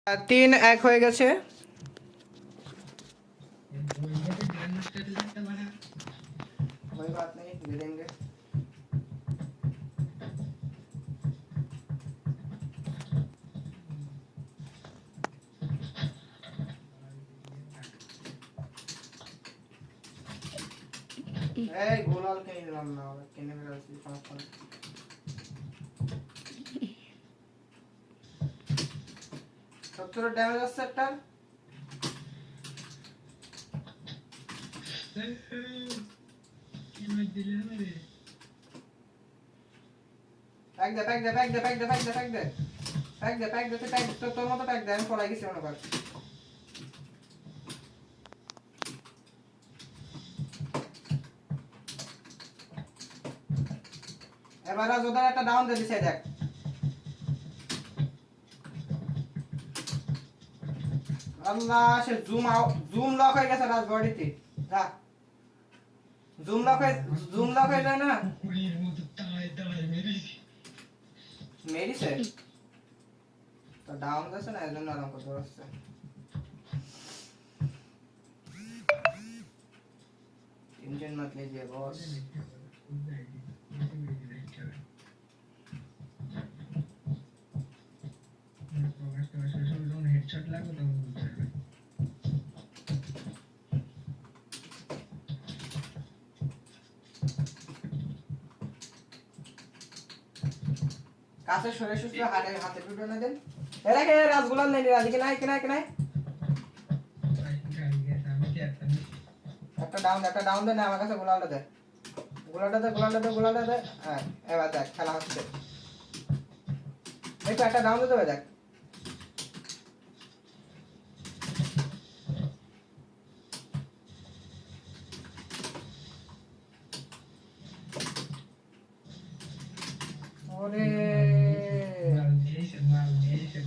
3-1 হয়ে গেছে। कोई बात नहीं, दे देंगे। গোলাল কেন দিলাম না, কেন ফেরাচ্ছি সমস্যা নেই। সবচেয়ে ড্যামেজ আছে একটা। তোর মতো প্যাক দে, আমি পলাই গেছি অনেকবার। এবার ওদের একটা ডাউন দিয়ে দিছে, দেখ। আল্লাহ, সে জুম লক হয়ে গেছে রাজ বডিতে। যা জুম লক হয়ে যায় না, মেরিছে তো ডাউন দিছে না, এজন্য আরাম করতে পারছে। टेंशन मत लीजिए बॉस। हेडशॉट लागो तो কাছে সরে সরে হাতে টুটো না দেন। এরা কে রাজগুলাল নাই, রাজি নাই একটা ডাউন দে না, আমার কাছে গোলালটা দে। হ্যাঁ, এবার দেখ খেলা হচ্ছে। একটু একটা ডাউন দিতে হবে, দেখ। ওরে মাল দিয়েছে